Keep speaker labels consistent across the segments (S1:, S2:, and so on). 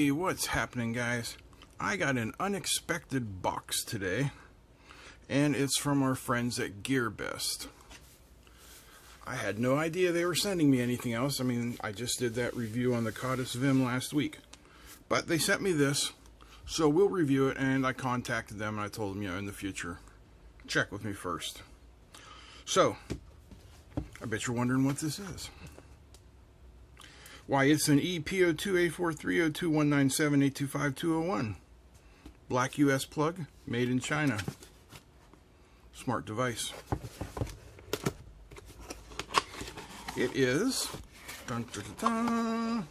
S1: Hey, what's happening, guys? I got an unexpected box today, and it's from our friends at Gearbest. I had no idea they were sending me anything else. I mean, I just did that review on the Codis Vim last week. But they sent me this, so we'll review it, and I contacted them, and I told them, you know, in the future, check with me first. So, I bet you're wondering what this is. Why, it's an EP02A4302197825201. Black US plug, made in China. Smart device. It is dun, dun, dun, dun,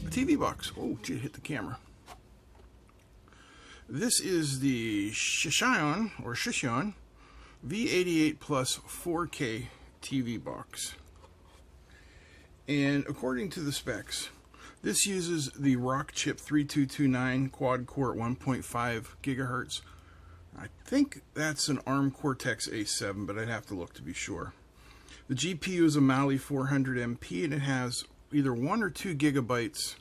S1: a TV box. Oh, gee, hit the camera. This is the Shishion V88 Plus 4K TV box. And according to the specs, this uses the Rockchip 3229 quad core at 1.5 gigahertz. I think that's an ARM Cortex A7, but I'd have to look to be sure. The GPU is a Mali 400MP, and it has either 1 or 2 gigabytes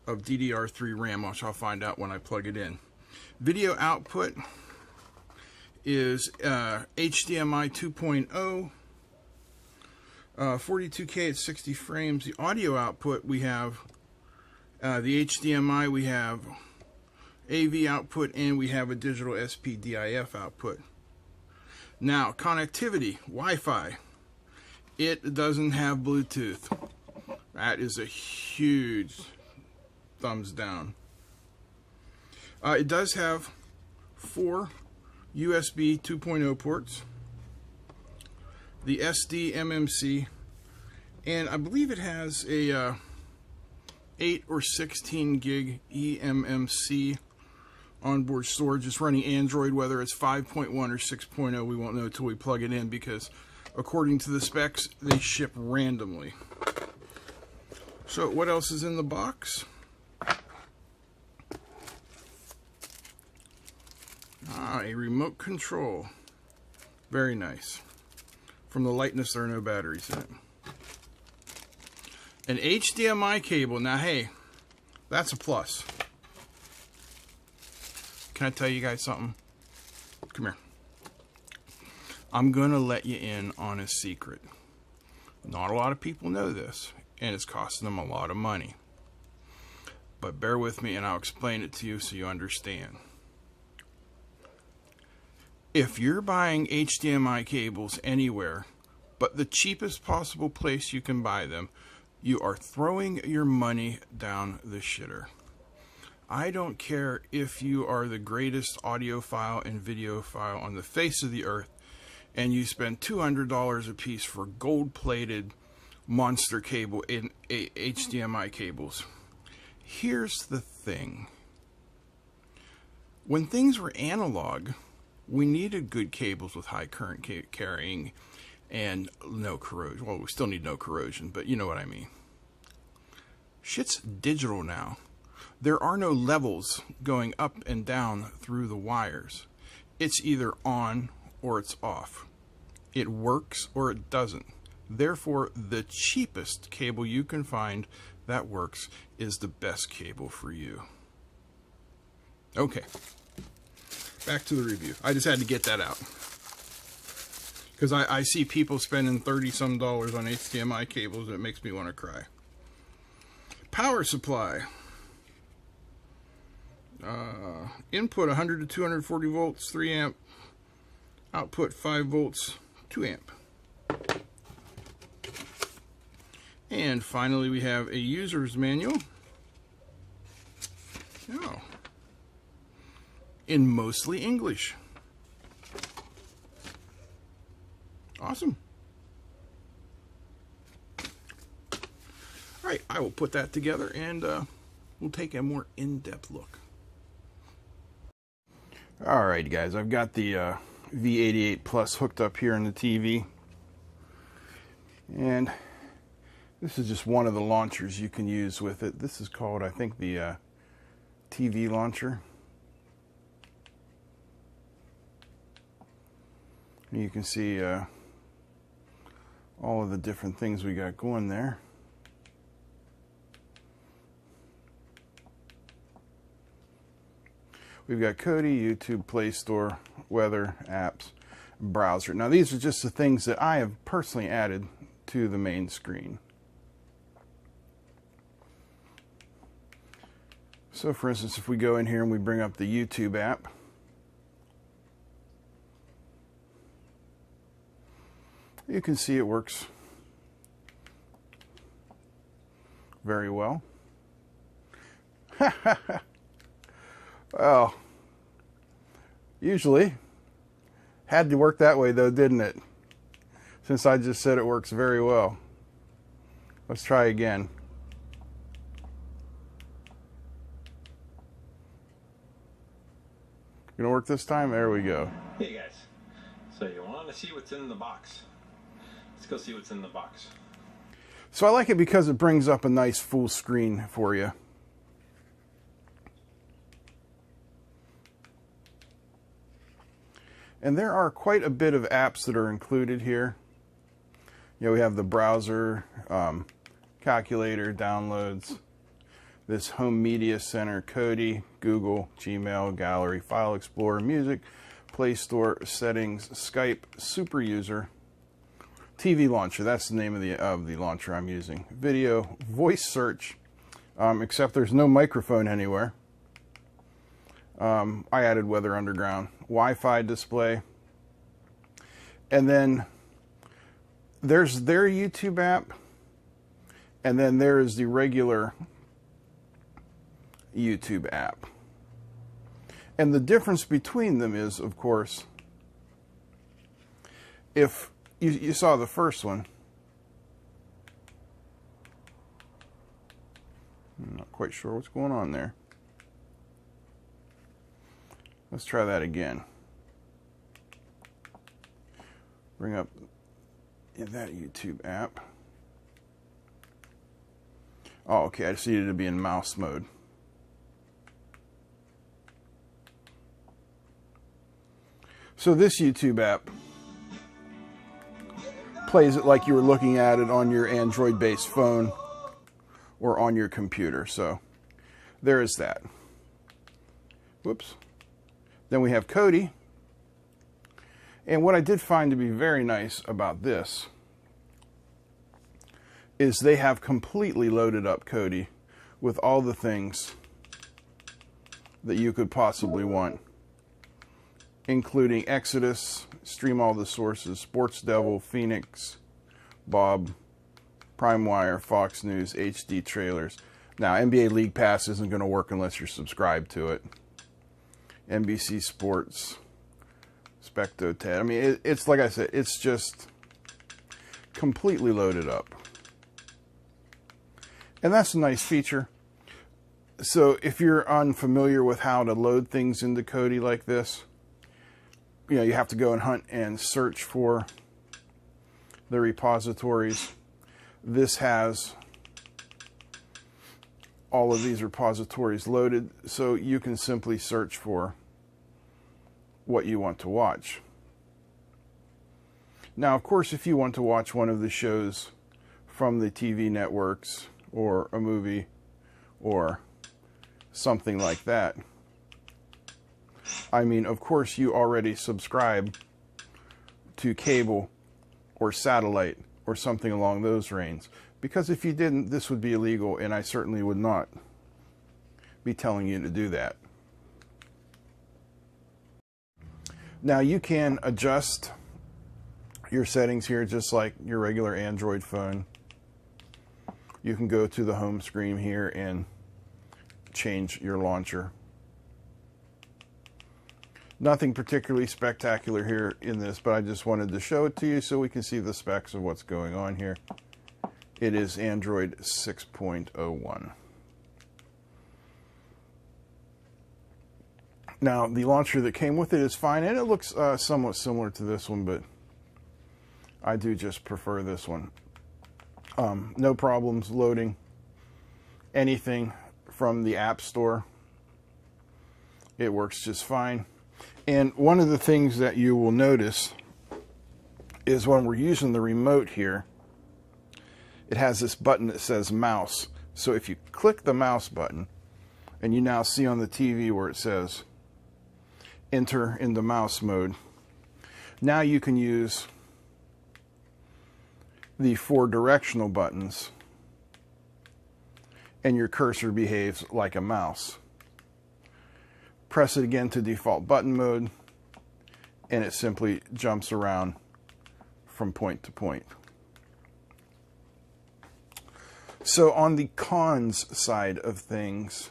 S1: of DDR3 RAM, which I'll find out when I plug it in. Video output is HDMI 2.0, 42K at 60 frames. The audio output, we have the HDMI, we have AV output, and we have a digital SPDIF output. Now, connectivity, Wi-Fi. It doesn't have Bluetooth. That is a huge thumbs down. It does have 4 USB 2.0 ports, the SD MMC, and I believe it has a 8 or 16 gig eMMC onboard storage. It's running Android. Whether it's 5.1 or 6.0, we won't know until we plug it in, because according to the specs, they ship randomly. So what else is in the box? A remote control. Very nice. From the lightness, there are no batteries in it. An HDMI cable. Now, hey, that's a plus. Can I tell you guys something? Come here. I'm going to let you in on a secret. Not a lot of people know this, and it's costing them a lot of money. But bear with me, and I'll explain it to you so you understand. If you're buying HDMI cables anywhere but the cheapest possible place you can buy them, you are throwing your money down the shitter. I don't care if you are the greatest audiophile and videophile on the face of the earth, and you spend $200 a piece for gold-plated monster cable in HDMI cables. Here's the thing. When things were analog, we needed good cables with high current carrying and no corrosion. Well, we still need no corrosion, but you know what I mean. Shit's digital now. There are no levels going up and down through the wires. It's either on or it's off. It works or it doesn't. Therefore, the cheapest cable you can find that works is the best cable for you. Okay. Back to the review. I just had to get that out, because I see people spending $30-some on HDMI cables, and it makes me want to cry. Power supply. Input 100 to 240 volts, 3 amp. Output 5 volts, 2 amp. And finally, we have a user's manual. Oh. In mostly English. Awesome. Alright, I will put that together, and we'll take a more in-depth look. Alright guys, I've got the V88 Plus hooked up here in the TV. And this is just one of the launchers you can use with it. This is called, I think, the TV launcher. You can see all of the different things we got going there. We've got Cody, YouTube, Play Store, weather, apps, browser. Now these are just the things that I have personally added to the main screen. So for instance, if we go in here and we bring up the YouTube app, you can see it works very well. Well, usually had to work that way though, didn't it? Since I just said it works very well. Let's try again. Gonna work this time? There we go.
S2: Hey guys, so you want to see what's in the box? Let's go see what's in the box.
S1: So I like it because it brings up a nice full screen for you. And there are quite a bit of apps that are included here. You know, we have the browser, calculator, downloads, this home media center, Cody, Google, Gmail, gallery, file explorer, music, Play Store, settings, Skype, super user, TV launcher, that's the name of the launcher I'm using, video, voice search, except there's no microphone anywhere. I added Weather Underground, Wi-Fi display, and then there's their YouTube app, and then there is the regular YouTube app. And the difference between them is, of course, if you saw the first one, I'm not quite sure what's going on there. Let's try that again. Bring up that YouTube app. Oh, okay, I just needed to be in mouse mode. So this YouTube app plays it like you were looking at it on your Android-based phone or on your computer. So there is that. Whoops. Then we have Cody. And what I did find to be very nice about this is they have completely loaded up Cody with all the things that you could possibly want, including Exodus, stream all the sources, Sports Devil, Phoenix, Bob, Prime Wire, Fox News, HD trailers. Now, NBA League Pass isn't going to work unless you're subscribed to it. NBC Sports, Specto Ted. I mean, it's like I said, it's just completely loaded up. And that's a nice feature. So if you're unfamiliar with how to load things into Cody like this, you know, you have to go and hunt and search for the repositories. This has all of these repositories loaded, so you can simply search for what you want to watch. Now, of course, if you want to watch one of the shows from the TV networks or a movie or something like that, I mean, of course, you already subscribe to cable or satellite or something along those lines. Because if you didn't, this would be illegal, and I certainly would not be telling you to do that. Now, you can adjust your settings here just like your regular Android phone. You can go to the home screen here and change your launcher. Nothing particularly spectacular here in this, but I just wanted to show it to you so we can see the specs of what's going on here. It is Android 6.01. Now, the launcher that came with it is fine, and it looks somewhat similar to this one, but I do just prefer this one. No problems loading anything from the App Store. It works just fine. And one of the things that you will notice is when we're using the remote here, it has this button that says mouse. So if you click the mouse button, and you now see on the TV where it says enter into mouse mode. Now you can use the 4 directional buttons and your cursor behaves like a mouse. Press it again to default button mode and it simply jumps around from point to point. So on the cons side of things,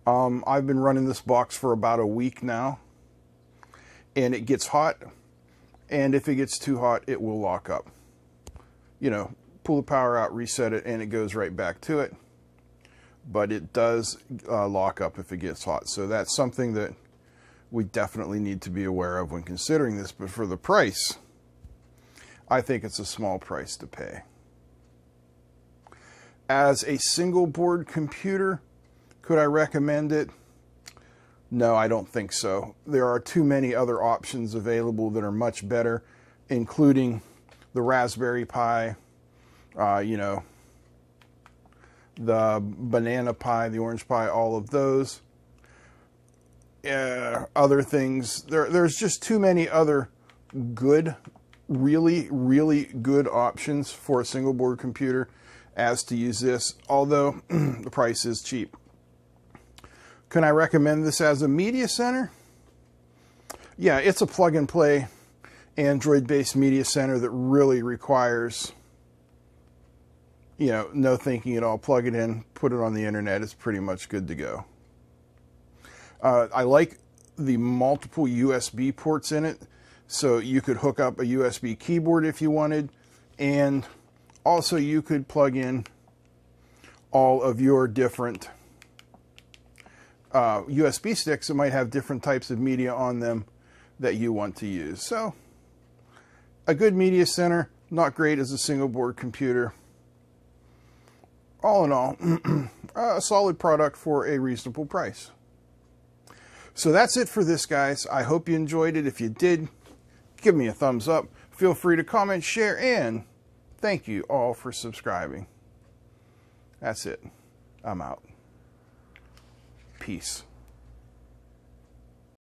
S1: I've been running this box for about a week now, and it gets hot, and if it gets too hot, it will lock up. You know, pull the power out, reset it, and it goes right back to it. But it does lock up if it gets hot. So that's something that we definitely need to be aware of when considering this. But for the price, I think it's a small price to pay. As a single board computer, could I recommend it? No, I don't think so. There are too many other options available that are much better, including the Raspberry Pi, you know, the Banana Pi, the Orange Pi, all of those. Other things. There's just too many other good, really, really good options for a single board computer as to use this, although the price is cheap. Can I recommend this as a media center? Yeah, it's a plug-and-play Android-based media center that really requires, you know, no thinking at all. Plug it in, put it on the internet, it's pretty much good to go. I like the multiple USB ports in it, so you could hook up a USB keyboard if you wanted, and also you could plug in all of your different USB sticks that might have different types of media on them that you want to use. So a good media center, not great as a single board computer. All in all, a solid product for a reasonable price. So that's it for this, guys. I hope you enjoyed it. If you did, give me a thumbs up. Feel free to comment, share, and thank you all for subscribing. That's it. I'm out. Peace.